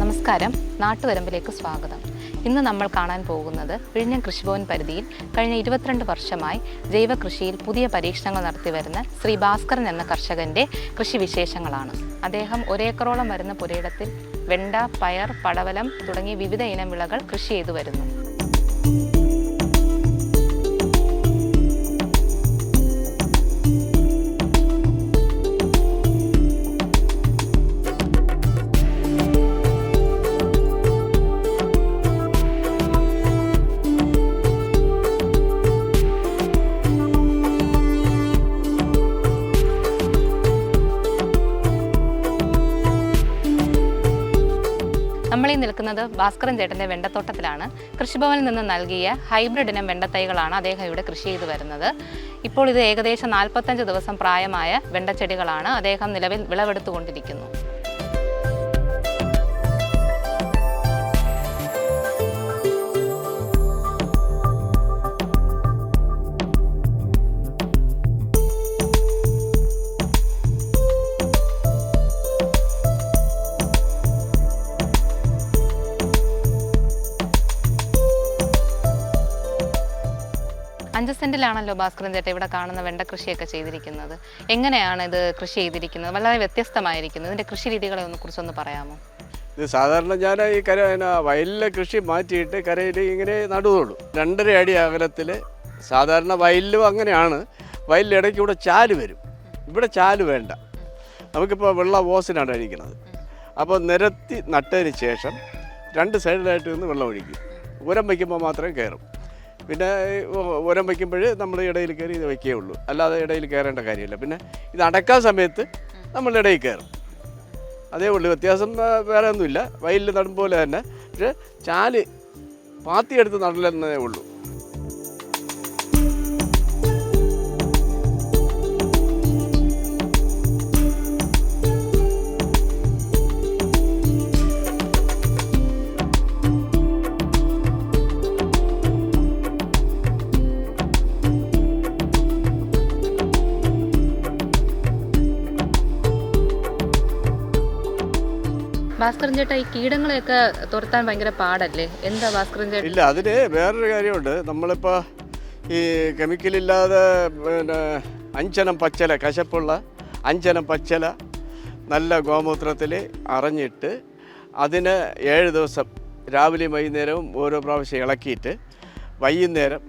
നമസ്കാരം, നാട്ടുവരമ്പിലേക്ക് സ്വാഗതം. ഇന്ന് നമ്മൾ കാണാൻ പോകുന്നത് വിഴിഞ്ഞം കൃഷിഭവൻ പരിധിയിൽ കഴിഞ്ഞ 22 വർഷമായി ജൈവ കൃഷിയിൽ പുതിയ പരീക്ഷണങ്ങൾ നടത്തിവരുന്ന ശ്രീ ഭാസ്കരൻ എന്ന കർഷകൻ്റെ കൃഷിവിശേഷങ്ങളാണ്. അദ്ദേഹം 1 ഏക്കറോളം വരുന്ന പുരയിടത്തിൽ വെണ്ട, പയർ, പടവലം തുടങ്ങി വിവിധ ഇനം വിളകൾ കൃഷി ചെയ്തു വരുന്നു. നമ്മളീ നിൽക്കുന്നത് ഭാസ്കരൻ ചേട്ടൻ്റെ വെണ്ടത്തോട്ടത്തിലാണ്. കൃഷിഭവനിൽ നിന്ന് നൽകിയ ഹൈബ്രിഡ് ഇനം വെണ്ടത്തൈകളാണ് അദ്ദേഹം ഇവിടെ കൃഷി ചെയ്തു വരുന്നത്. ഇപ്പോൾ ഇത് ഏകദേശം 45 ദിവസം പ്രായമായ വെണ്ടച്ചെടികളാണ്. അദ്ദേഹം നിലവിൽ വിളവെടുത്തുകൊണ്ടിരിക്കുന്നു. അഞ്ച് സെന്റിലാണല്ലോ ഭാസ്കരൻ ചേട്ടൻ ഇവിടെ കാണുന്ന വെണ്ട കൃഷിയൊക്കെ ചെയ്തിരിക്കുന്നത്. എങ്ങനെയാണ് ഇത് കൃഷി ചെയ്തിരിക്കുന്നത്? വളരെ വ്യത്യസ്തമായിരിക്കുന്നു. ഇതിൻ്റെ കൃഷി രീതികളെ കുറിച്ചൊന്ന് പറയാമോ? ഇത് സാധാരണ ഞാൻ ഈ വയലിലെ കൃഷി മാറ്റിയിട്ട് കരയിൽ ഇങ്ങനെ നടുകയുള്ളൂ. 2.5 അടി അകലത്തിൽ. സാധാരണ വയലിലും അങ്ങനെയാണ്. വയലിലിടയ്ക്ക് ഇവിടെ ചാല് വരും. ഇവിടെ ചാല് വേണ്ട. നമുക്കിപ്പോൾ വെള്ളം ഓസിനാണ് അടിക്കുന്നത്. അപ്പോൾ നിരത്തി നട്ടതിന് ശേഷം 2 സൈഡിലായിട്ട് നിന്ന് വെള്ളം ഒഴിക്കും. ഉരം വയ്ക്കുമ്പോൾ മാത്രമേ കയറും. പിന്നെ ഉരം വയ്ക്കുമ്പോൾ നമ്മൾ ഇടയിൽ കയറി ഇത് വയ്ക്കുകയുള്ളൂ. അല്ലാതെ ഇടയിൽ കയറേണ്ട കാര്യമില്ല. പിന്നെ ഇത് അടക്കാൻ സമയത്ത് നമ്മൾ ഇടയിൽ കയറും. അതേ ഉള്ളൂ. വ്യത്യാസം വേറെ ഒന്നുമില്ല. വയലിൽ നടും പോലെ തന്നെ. പക്ഷേ ചാല് പാത്തിയെടുത്ത് നടലെന്നേ ഉള്ളൂ. ഭാസ്കരൻ ചേട്ടാ, ഈ കീടങ്ങളെയൊക്കെ തുരത്താൻ ഭയങ്കര പാടല്ലേ? എന്താ ഭാസ്കരൻ ചേട്ടാ? ഇല്ല, അതിന് വേറൊരു കാര്യമുണ്ട്. നമ്മളിപ്പോൾ ഈ കെമിക്കലില്ലാതെ പിന്നെ 5 ഇനം പച്ചില, കശപ്പുള്ള 5 ഇനം പച്ചില നല്ല ഗോമൂത്രത്തിൽ അറഞ്ഞിട്ട് അതിന് 7 ദിവസം രാവിലെയും വൈകുന്നേരവും ഓരോ പ്രാവശ്യം ഇളക്കിയിട്ട് വൈകുന്നേരം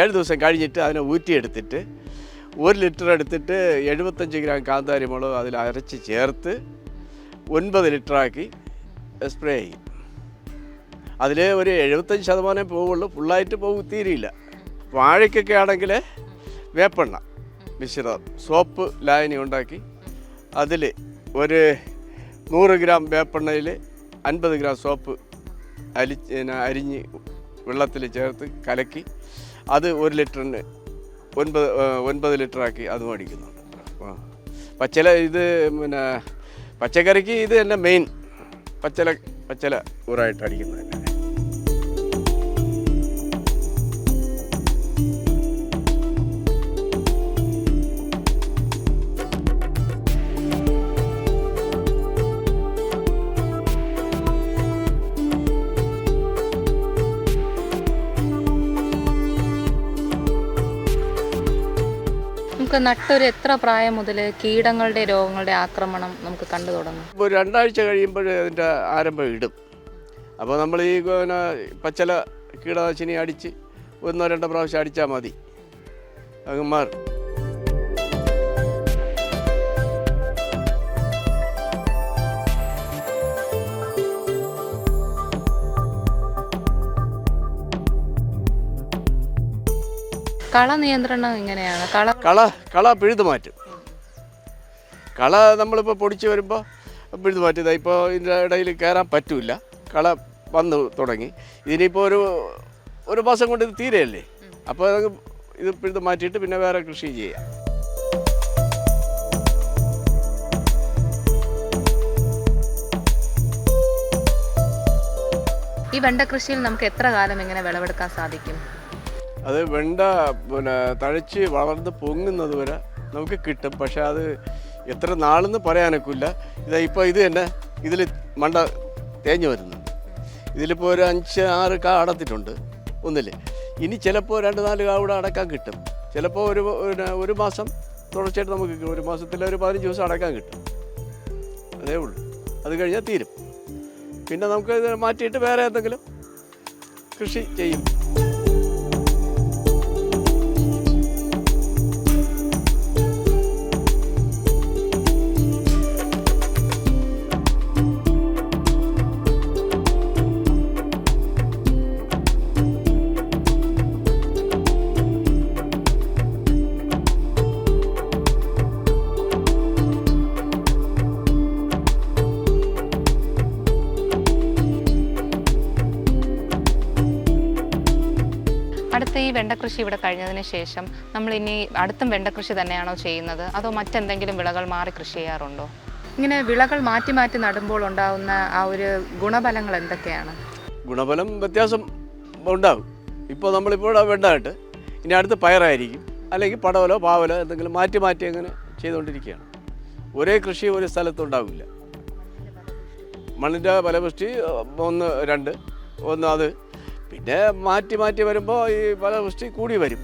7 ദിവസം കഴിഞ്ഞിട്ട് അതിനെ ഊറ്റിയെടുത്തിട്ട് 1 ലിറ്റർ എടുത്തിട്ട് 75 ഗ്രാം കാന്താരി മുളക് അതിൽ അരച്ച് ചേർത്ത് 9 ലിറ്ററാക്കി സ്പ്രേ ചെയ്യും. അതിൽ ഒരു 75% പോവുള്ളൂ. ഫുള്ളായിട്ട് പോകും, തീരില്ല. വാഴയ്ക്കൊക്കെ ആണെങ്കിൽ വേപ്പെണ്ണ മിശ്രിതം സോപ്പ് ലായനി ഉണ്ടാക്കി അതിൽ ഒരു 100 ഗ്രാം വേപ്പെണ്ണയിൽ 50 ഗ്രാം സോപ്പ് അരിഞ്ഞ് വെള്ളത്തിൽ ചേർത്ത് കലക്കി അത് 1 ലിറ്ററിന് 9 ലിറ്ററാക്കി അതും അടിക്കുന്നുണ്ട്. പച്ചില ഇത് പിന്നെ പച്ചക്കറിക്ക് ഇത് തന്നെ മെയിൻ. പച്ചില ഊറായിട്ട് അടിക്കുന്നത് തന്നെ. നമുക്ക് നട്ടൊരു എത്ര പ്രായം മുതൽ കീടങ്ങളുടെ രോഗങ്ങളുടെ ആക്രമണം നമുക്ക് കണ്ടു തുടങ്ങും? ഇപ്പോൾ 2 ആഴ്ച കഴിയുമ്പോൾ അതിൻ്റെ ആരംഭം ഇടും. അപ്പോൾ നമ്മൾ ഈ പിന്നെ പച്ചില കീടനാശിനി അടിച്ച് 1-2 പ്രാവശ്യം അടിച്ചാൽ മതി, അങ്ങ് മാറും. കള നിയന്ത്രണം എങ്ങനെയാണ്? കള പിഴുതു മാറ്റും. കള നമ്മളിപ്പോൾ പൊടിച്ച് വരുമ്പോൾ പിഴുതു മാറ്റിയതാണ്. ഇപ്പോൾ ഇതിൻ്റെ ഇടയിൽ കയറാൻ പറ്റില്ല, കള വന്നു തുടങ്ങി. ഇതിനിപ്പോൾ ഒരു മാസം കൊണ്ട് ഇത് തീരെയല്ലേ, അപ്പോൾ ഇത് പിഴുതു മാറ്റിയിട്ട് പിന്നെ വേറെ കൃഷി ചെയ്യാം. ഈ വെണ്ട കൃഷിയിൽ നമുക്ക് എത്ര കാലം ഇങ്ങനെ വിളവെടുക്കാൻ സാധിക്കും? അത് വെണ്ട പിന്നെ തഴച്ച് വളർന്ന് പൊങ്ങുന്നത് വരെ നമുക്ക് കിട്ടും. പക്ഷേ അത് എത്ര നാളെന്ന് പറയാനൊക്കില്ല. ഇപ്പോൾ ഇത് തന്നെ ഇതിൽ മണ്ട തേഞ്ഞ് വരുന്നുണ്ട്. ഇതിലിപ്പോൾ ഒരു 5-6 കാ അടത്തിട്ടുണ്ട് ഒന്നിൽ. ഇനി ചിലപ്പോൾ 2-4 കാ കൂടെ അടക്കാൻ കിട്ടും. ചിലപ്പോൾ ഒരു മാസം തുടർച്ചയായിട്ട് നമുക്ക് കിട്ടും. ഒരു മാസത്തിൽ ഒരു 15 ദിവസം അടക്കാൻ കിട്ടും, അതേ ഉള്ളൂ. അത് കഴിഞ്ഞാൽ തീരും. പിന്നെ നമുക്ക് ഇത് മാറ്റിയിട്ട് വേറെ എന്തെങ്കിലും കൃഷി ചെയ്യും. അടുത്ത ഈ വെണ്ട കൃഷി ഇവിടെ കഴിഞ്ഞതിന് ശേഷം നമ്മൾ ഇനി അടുത്തും വെണ്ട കൃഷി തന്നെയാണോ ചെയ്യുന്നത്, അതോ മറ്റെന്തെങ്കിലും വിളകൾ മാറി കൃഷി ചെയ്യാറുണ്ടോ? ഇങ്ങനെ വിളകൾ മാറ്റി മാറ്റി നടുമ്പോൾ ഉണ്ടാകുന്ന ആ ഒരു ഗുണഫലങ്ങൾ എന്തൊക്കെയാണ്? ഗുണഫലം വ്യത്യാസം ഉണ്ടാകും. ഇപ്പോൾ നമ്മളിപ്പോൾ വെണ്ടായിട്ട് ഇനി അടുത്ത് പയറായിരിക്കും, അല്ലെങ്കിൽ പടവലോ പാവലോ എന്തെങ്കിലും മാറ്റി മാറ്റി അങ്ങനെ ചെയ്തുകൊണ്ടിരിക്കുകയാണ്. ഒരേ കൃഷി ഒരു സ്ഥലത്തുണ്ടാവില്ല. മണ്ണിൻ്റെ ഫലപുഷ്ടി 1-2 അത് പിന്നെ മാറ്റി മാറ്റി വരുമ്പോൾ ഈ ഫലപുഷ്ടി കൂടി വരും.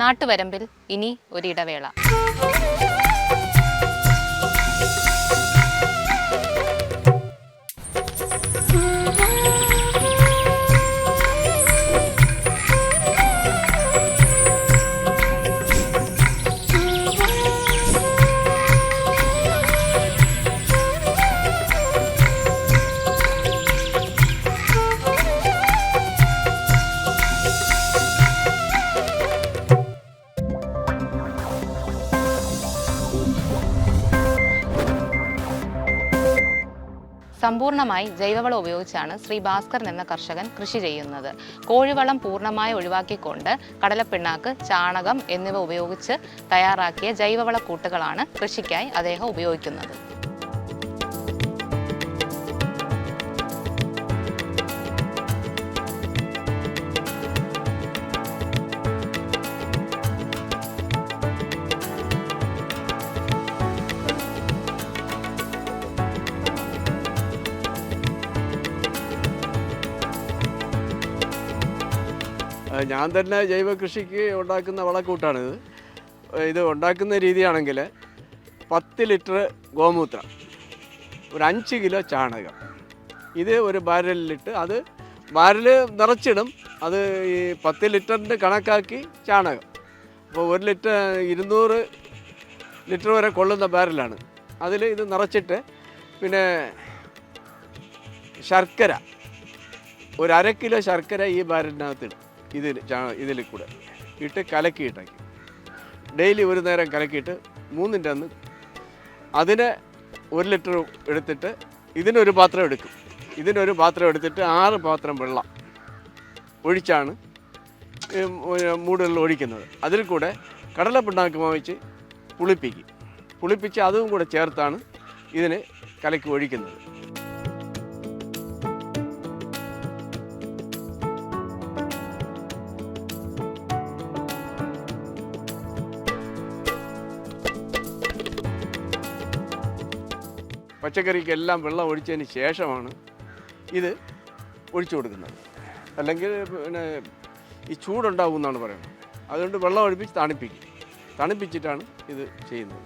നാട്ടുവരമ്പിൽ ഇനി ഒരിടവേള. സമ്പൂർണ്ണമായി ജൈവവളം ഉപയോഗിച്ചാണ് ശ്രീ ഭാസ്കരൻ എന്ന കർഷകൻ കൃഷി ചെയ്യുന്നത്. കോഴിവളം പൂർണ്ണമായി ഒഴിവാക്കിക്കൊണ്ട് കടലപ്പിണ്ണാക്ക്, ചാണകം എന്നിവ ഉപയോഗിച്ച് തയ്യാറാക്കിയ ജൈവവള കൂട്ടുകളാണ് കൃഷിക്കായി അദ്ദേഹം ഉപയോഗിക്കുന്നത്. ഞാൻ തന്നെ ജൈവ കൃഷിക്ക് ഉണ്ടാക്കുന്ന വളക്കൂട്ടാണിത്. ഇത് ഉണ്ടാക്കുന്ന രീതിയാണെങ്കിൽ 10 ലിറ്റർ ഗോമൂത്രം, ഒരു 5 കിലോ ചാണകം, ഇത് ഒരു ബാരലിലിട്ട് അത് ബാരൽ നിറച്ചിടും. അത് ഈ 10 ലിറ്ററിൻ്റെ കണക്കാക്കി ചാണകം. അപ്പോൾ 1 ലിറ്റർ 200 ലിറ്റർ വരെ കൊള്ളുന്ന ബാരലാണ്. അതിൽ ഇത് നിറച്ചിട്ട് പിന്നെ ശർക്കര ഒരു 1/2 കിലോ ശർക്കര ഈ ബാരലിനകത്തിടും. ഇതിൽ കൂടെ ഇട്ട് കലക്കിയിട്ടാക്കി ഡെയിലി ഒരു നേരം കലക്കിയിട്ട് 3ൻ്റെ അന്ന് അതിനെ 1 ലിറ്റർ എടുത്തിട്ട് ഇതിനൊരു പാത്രം എടുക്കും. ഇതിനൊരു പാത്രം എടുത്തിട്ട് 6 പാത്രം വെള്ളം ഒഴിച്ചാണ് മൂടുകളിൽ ഒഴിക്കുന്നത്. അതിൽ കൂടെ കടലപ്പിണ്ണാക്ക് വാങ്ങിച്ച് പുളിപ്പിക്കും. പുളിപ്പിച്ച് അതും കൂടെ ചേർത്താണ് ഇതിന് കലക്കി ഒഴിക്കുന്നത്. പച്ചക്കറിക്കെല്ലാം വെള്ളം ഒഴിച്ചതിന് ശേഷമാണ് ഇത് ഒഴിച്ചു കൊടുക്കുന്നത്. അല്ലെങ്കിൽ പിന്നെ ഈ ചൂടുണ്ടാവും എന്നാണ് പറയുന്നത്. അതുകൊണ്ട് വെള്ളം ഒഴിപ്പിച്ച് തണുപ്പിച്ചിട്ടാണ് ഇത് ചെയ്യുന്നത്.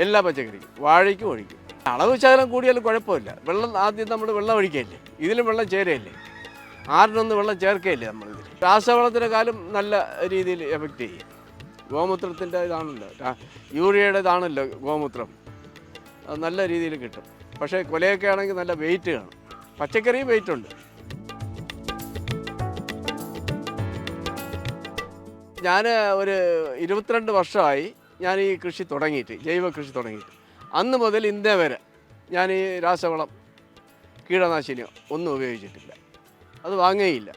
എല്ലാ പച്ചക്കറിക്കും വാഴയ്ക്കും ഒഴിക്കും. അളവ് ശകലം കൂടിയാലും കുഴപ്പമില്ല. വെള്ളം ആദ്യം നമ്മൾ വെള്ളം ഒഴിക്കുകയല്ലേ, ഇതിലും വെള്ളം ചേരുകയല്ലേ, ആറിനൊന്ന് വെള്ളം ചേർക്കുകയല്ലേ നമ്മളിതിൽ. രാസവളത്തിൻ്റെ കാലം നല്ല രീതിയിൽ എഫക്റ്റ് ചെയ്യും. ഗോമൂത്രത്തിൻ്റെ ഇതാണല്ലോ, യൂറിയയുടെ ഇതാണല്ലോ ഗോമൂത്രം, അത് നല്ല രീതിയിൽ കിട്ടും. പക്ഷേ കൊലയൊക്കെ ആണെങ്കിൽ നല്ല വെയിറ്റ് കാണും. പച്ചക്കറി വെയിറ്റ് ഉണ്ട്. ഞാൻ ഒരു 22 വർഷമായി ഞാൻ ഈ കൃഷി തുടങ്ങിയിട്ട്, ജൈവ കൃഷി തുടങ്ങിയിട്ട്. അന്ന് മുതൽ ഇന്നേ വരെ ഞാൻ ഈ രാസവളം കീടനാശിനിയോ ഒന്നും ഉപയോഗിച്ചിട്ടില്ല. അത് വാങ്ങുകയില്ല.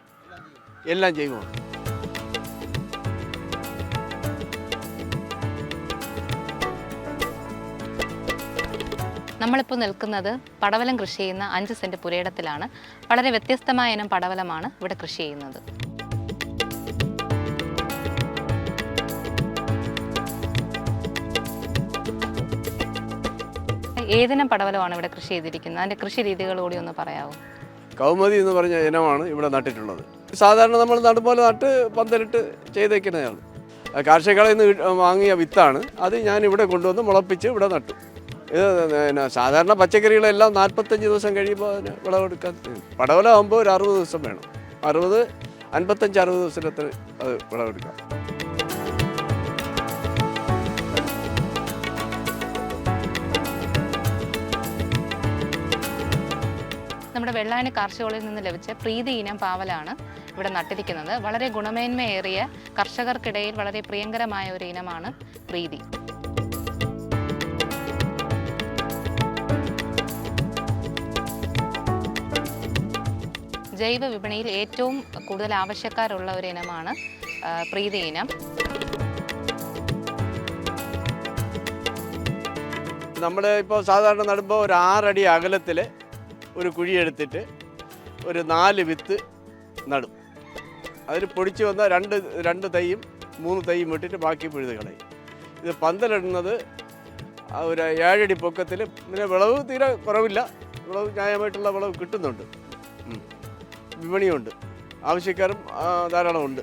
എല്ലാം ജൈവമാണ്. നമ്മളിപ്പോൾ നിൽക്കുന്നത് പടവലം കൃഷി ചെയ്യുന്ന 5 സെൻറ്റ് പുരയിടത്തിലാണ്. വളരെ വ്യത്യസ്തമായ ഇനം പടവലമാണ് ഇവിടെ കൃഷി ചെയ്യുന്നത്. ഏതിനം പടവലമാണ് ഇവിടെ കൃഷി ചെയ്തിരിക്കുന്നത്? അതിൻ്റെ കൃഷി രീതികൾ കൂടി ഒന്ന് പറയാമോ? കൗമുദി എന്ന് പറഞ്ഞ ഇനമാണ് ഇവിടെ നട്ടിട്ടുള്ളത്. സാധാരണ നമ്മൾ നടുപോലെ നട്ട് പന്തലിട്ട് ചെയ്തേക്കുന്നതാണ്. കാർഷിക കടയിൽ നിന്ന് വാങ്ങിയ വിത്താണ്. അത് ഞാൻ ഇവിടെ കൊണ്ടുവന്ന് മുളപ്പിച്ച് ഇവിടെ നട്ടു. ഇത് പിന്നെ സാധാരണ പച്ചക്കറികളെല്ലാം 45 ദിവസം കഴിയുമ്പോൾ അതിന് വിളവെടുക്കാൻ. പടവലമാകുമ്പോൾ ഒരു 60 ദിവസം വേണം. 55-60 ദിവസത്തിൽ അത് വിളവെടുക്കാം. നമ്മുടെ വെള്ളായണി കാർഷിക കോളേജിൽ നിന്ന് ലഭിച്ച പ്രീതി ഇനം പാവലാണ് ഇവിടെ നട്ടിരിക്കുന്നത്. വളരെ ഗുണമേന്മയേറിയ, കർഷകർക്കിടയിൽ വളരെ പ്രിയങ്കരമായ ഒരു ഇനമാണ് പ്രീതി. ജൈവ വിപണിയിൽ ഏറ്റവും കൂടുതൽ ആവശ്യക്കാരുള്ള ഒരു ഇനമാണ് പ്രീതി ഇനം. നമ്മൾ ഇപ്പോൾ സാധാരണ നടുമ്പോൾ ഒരു 6 അടി അകലത്തിൽ ഒരു കുഴിയെടുത്തിട്ട് ഒരു 4 വിത്ത് നടും. അതിൽ പൊടിച്ച് വന്ന രണ്ട് തൈയും 3 തൈയും ഇട്ടിട്ട് ബാക്കി പിഴുത് കളയും. ഇത് പന്തലിടുന്നത് ഒരു 7 അടി പൊക്കത്തിൽ. പിന്നെ വിളവ് തീരെ കുറവില്ല. വിളവ് ന്യായമായിട്ടുള്ള വിളവ് കിട്ടുന്നുണ്ട്. വിപണിയുണ്ട്, ആവശ്യക്കാരും ധാരാളം ഉണ്ട്.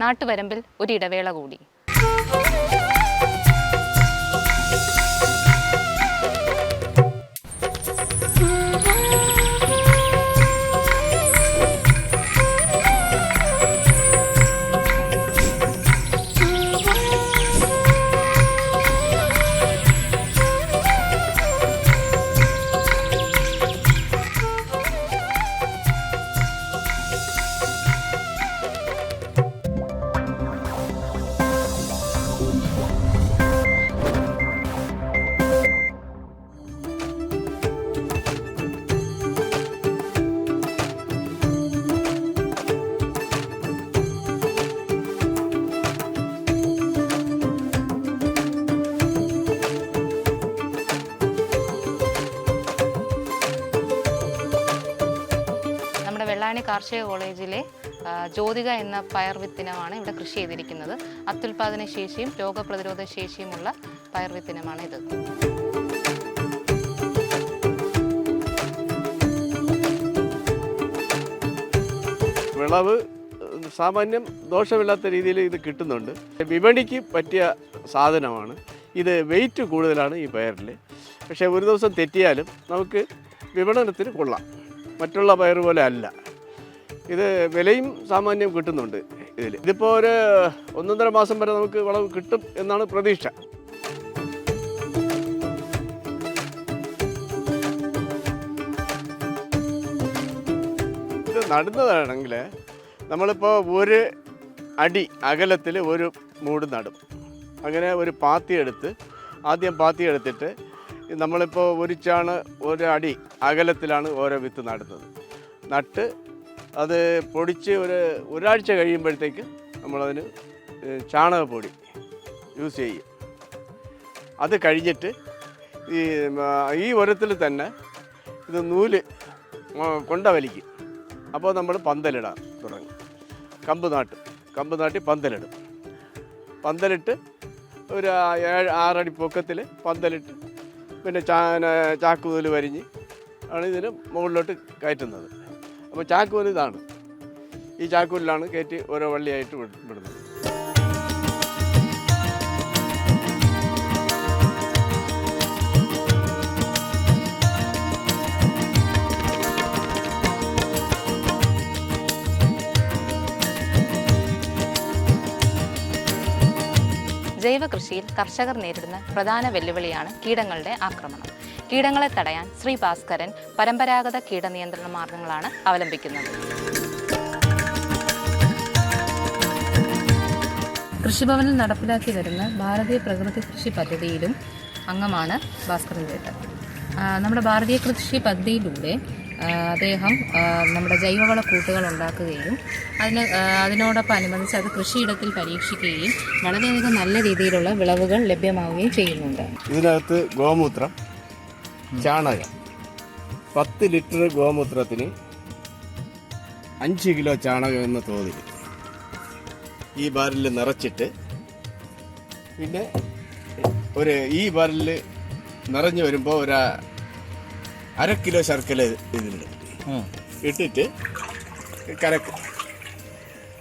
നാട്ടുവരമ്പിൽ ഒരു ഇടവേള കൂടി. വെള്ളായണി കാർഷിക കോളേജിലെ ജ്യോതിക എന്ന പയർ വിത്തിനമാണ് ഇവിടെ കൃഷി ചെയ്തിരിക്കുന്നത്. അത്യുൽപാദന ശേഷിയും രോഗപ്രതിരോധ ശേഷിയുമുള്ള പയർ വിത്തിനമാണ് ഇത്. വിളവ് സാമാന്യം ദോഷമില്ലാത്ത രീതിയിൽ ഇത് കിട്ടുന്നുണ്ട്. വിപണിക്ക് പറ്റിയ സാധനമാണ് ഇത്. വെയിറ്റ് കൂടുതലാണ് ഈ പയറിൽ. പക്ഷേ ഒരു ദിവസം തെറ്റിയാലും നമുക്ക് വിപണനത്തിന് കൊള്ളാം. മറ്റുള്ള പയർ പോലെ അല്ല. ഇത് വിലയും സാമാന്യം കിട്ടുന്നുണ്ട് ഇതിൽ. ഇതിപ്പോൾ ഒരു 1.5 മാസം വരെ നമുക്ക് വിളവ് കിട്ടും എന്നാണ് പ്രതീക്ഷ. ഇത് നടുന്നതാണെങ്കിൽ നമ്മളിപ്പോൾ ഒരു അടി അകലത്തിൽ ഒരു മൂട് നടും. അങ്ങനെ ഒരു പാത്തി എടുത്ത് ആദ്യം പാത്തി എടുത്തിട്ട് നമ്മളിപ്പോൾ ഒരു അടി അകലത്തിലാണ് ഓരോ വിത്ത് നടുന്നത്. നട്ട് അത് പൊടിച്ച് ഒരാഴ്ച കഴിയുമ്പോഴത്തേക്ക് നമ്മളതിന് ചാണകപ്പൊടി യൂസ് ചെയ്യും. അത് കഴിഞ്ഞിട്ട് ഈ ഉരത്തിൽ തന്നെ ഇത് നൂല് കൊണ്ട വലിക്കും. അപ്പോൾ നമ്മൾ പന്തലിടാൻ തുടങ്ങും. കമ്പ് നാട്ടി പന്തലിടും. പന്തലിട്ട് ഒരു 6 അടി പൊക്കത്തിൽ പന്തലിട്ട് പിന്നെ ചാക്കുനൂല് വരിഞ്ഞ് ആണ് ഇതിന് മുകളിലോട്ട് കയറ്റുന്നത്. അപ്പോൾ ചാക്കുനൂല് ഇതാണ്. ഈ ചാക്കുനൂലിലാണ് കയറ്റി ഓരോ വള്ളിയായിട്ട് വിടുന്നത്. ജൈവ കൃഷിയിൽ കർഷകർ നേരിടുന്ന പ്രധാന വെല്ലുവിളിയാണ് കീടങ്ങളുടെ ആക്രമണം. കീടങ്ങളെ തടയാൻ ശ്രീ ഭാസ്കരൻ പരമ്പരാഗത കീടനിയന്ത്രണ മാർഗങ്ങളാണ് അവലംബിക്കുന്നത്. കൃഷിഭവനിൽ നടപ്പിലാക്കി വരുന്ന ഭാരതീയ പ്രകൃതി കൃഷി പദ്ധതിയിലും അംഗമാണ് ഭാസ്കരൻ ചേട്ടൻ. നമ്മുടെ ഭാരതീയ കൃഷി പദ്ധതിയിലൂടെ അദ്ദേഹം നമ്മുടെ ജൈവവള കൂട്ടുകൾ ഉണ്ടാക്കുകയും അതിനോടൊപ്പം അനുബന്ധിച്ച് അത് കൃഷിയിടത്തിൽ പരീക്ഷിക്കുകയും വളരെയധികം നല്ല രീതിയിലുള്ള വിളവുകൾ ലഭ്യമാവുകയും ചെയ്യുന്നുണ്ട്. ഇതിനകത്ത് ഗോമൂത്രം, ചാണകം 10 ലിറ്റർ ഗോമൂത്രത്തിന് 5 കിലോ ചാണകം എന്ന തോതിൽ ഈ ബാരലിൽ നിറച്ചിട്ട് പിന്നെ ഈ ബാരലിൽ നിറഞ്ഞു വരുമ്പോൾ 1/2 കിലോ ശർക്കര ഇതിലിടും. ഇട്ടിട്ട്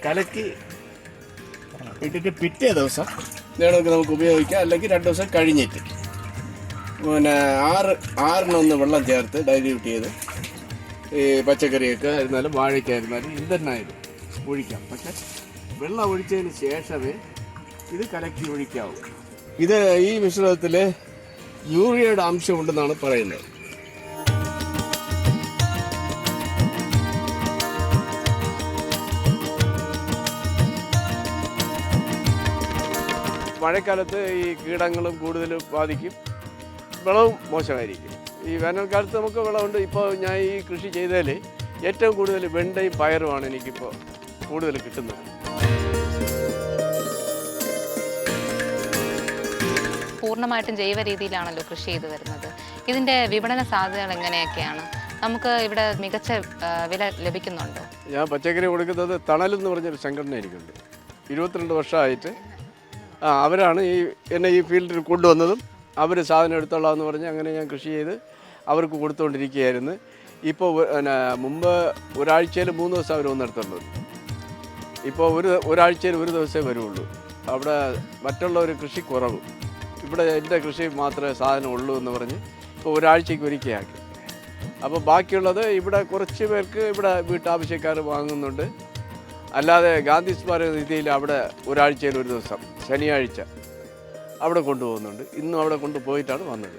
കലക്കി ഇട്ടിട്ട് പിറ്റേ ദിവസം വേണമെങ്കിൽ നമുക്ക് ഉപയോഗിക്കാം. അല്ലെങ്കിൽ 2 ദിവസം കഴിഞ്ഞിട്ട് പിന്നെ 6 വെള്ളം ചേർത്ത് ഡൈല്യൂട്ട് ചെയ്ത് ഈ പച്ചക്കറിയൊക്കെ ആയിരുന്നാലും വാഴയ്ക്കായിരുന്നാലും എന്തെന്നായാലും ഒഴിക്കാം. പക്ഷെ വെള്ളം ഒഴിച്ചതിന് ശേഷമേ ഇത് കലക്കി ഒഴിക്കാവൂ. ഈ മിശ്രിതത്തിൽ യൂറിയയുടെ അംശം ഉണ്ടെന്നാണ് പറയുന്നത്. മഴക്കാലത്ത് ഈ കീടങ്ങളും കൂടുതൽ ബാധിക്കും, വിളവും മോശമായിരിക്കും. ഈ വേനൽക്കാലത്ത് നമുക്ക് വിളവുണ്ട്. ഇപ്പോൾ ഞാൻ ഈ കൃഷി ചെയ്തതിൽ ഏറ്റവും കൂടുതൽ വെണ്ടയും പയറുമാണ് എനിക്കിപ്പോൾ കൂടുതൽ കിട്ടുന്നത്. പൂർണ്ണമായിട്ടും ജൈവ രീതിയിലാണല്ലോ കൃഷി ചെയ്തു വരുന്നത്. ഇതിൻ്റെ വിപണന സാധ്യതകൾ എങ്ങനെയൊക്കെയാണ്? നമുക്ക് ഇവിടെ മികച്ച വില ലഭിക്കുന്നുണ്ടോ? ഞാൻ പച്ചക്കറി കൊടുക്കുന്നത് തണലെന്ന് പറഞ്ഞൊരു സംഘടന എനിക്കുണ്ട്. 22 വർഷമായിട്ട് അവരാണ് എന്നെ ഈ ഫീൽഡിൽ കൊണ്ടുവന്നതും. അവർ സാധനം എടുത്തോളാമെന്ന് പറഞ്ഞ് അങ്ങനെ ഞാൻ കൃഷി ചെയ്ത് അവർക്ക് കൊടുത്തുകൊണ്ടിരിക്കുകയായിരുന്നു. ഇപ്പോൾ മുമ്പ് ഒരാഴ്ചയിൽ 3 ദിവസം അവർ വന്നെടുത്തുള്ളത്. ഇപ്പോൾ ഒരാഴ്ചയിൽ 1 ദിവസമേ വരുള്ളൂ. അവിടെ മറ്റുള്ളവർ കൃഷി കുറവ്, ഇവിടെ എൻ്റെ കൃഷി മാത്രമേ സാധനം ഉള്ളൂ എന്ന് പറഞ്ഞ് ഇപ്പോൾ ഒരാഴ്ചയ്ക്ക് ഒരിക്കലാക്കി. അപ്പോൾ ബാക്കിയുള്ളത് ഇവിടെ കുറച്ച് പേർക്ക് ഇവിടെ വീട്ടാവശ്യക്കാർ വാങ്ങുന്നുണ്ട്. അല്ലാതെ ഗാന്ധി സ്മാരക രീതിയിൽ അവിടെ ഒരാഴ്ചയിൽ 1 ദിവസം ശനിയാഴ്ച അവിടെ കൊണ്ടുപോകുന്നുണ്ട്. ഇന്നും അവിടെ കൊണ്ടുപോയിട്ടാണ് വന്നത്.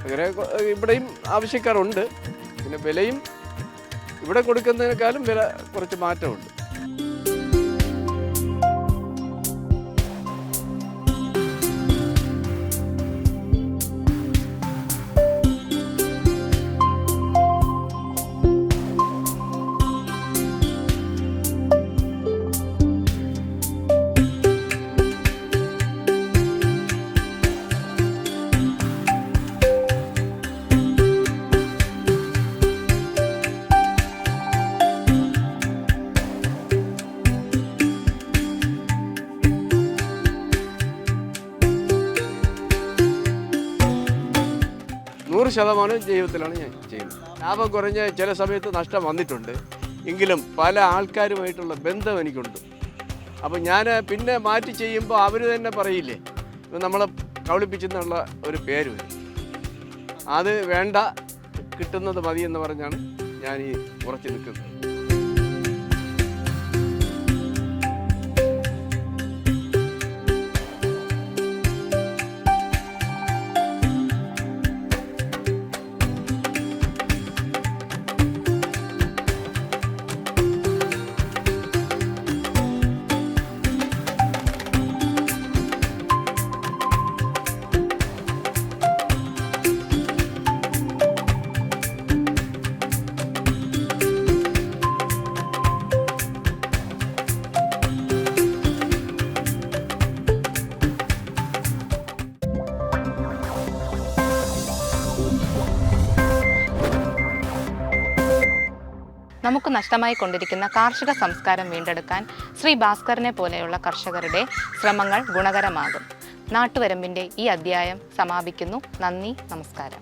അങ്ങനെ ഇവിടെയും ആവശ്യക്കാരുണ്ട്. പിന്നെ വിലയും ഇവിടെ കൊടുക്കുന്നതിനേക്കാളും വില കുറച്ച് മാറ്റമുണ്ട്. ശതമാനം ജൈവത്തിലാണ് ഞാൻ ചെയ്യുന്നത്. ലാഭം കുറഞ്ഞ ചില സമയത്ത് നഷ്ടം വന്നിട്ടുണ്ട്. എങ്കിലും പല ആൾക്കാരുമായിട്ടുള്ള ബന്ധം എനിക്കുണ്ട്. അപ്പോൾ ഞാൻ പിന്നെ മാറ്റി ചെയ്യുമ്പോൾ അവർ തന്നെ പറയില്ലേ, നമ്മളെ കബളിപ്പിച്ചെന്നുള്ള ഒരു പേര് വരും. അത് വേണ്ട, കിട്ടുന്നത് മതി എന്ന് പറഞ്ഞാണ് ഞാൻ ഈ ഉറച്ചു നിൽക്കുന്നത്. നമുക്ക് നഷ്ടമായി കൊണ്ടിരിക്കുന്ന കാർഷിക സംസ്കാരം വീണ്ടെടുക്കാൻ ശ്രീ ഭാസ്കറിനെ പോലെയുള്ള കർഷകരുടെ ശ്രമങ്ങൾ ഗുണകരമാകും. നാട്ടുവരമ്പിൻ്റെ ഈ അധ്യായം സമാപിക്കുന്നു. നന്ദി, നമസ്കാരം.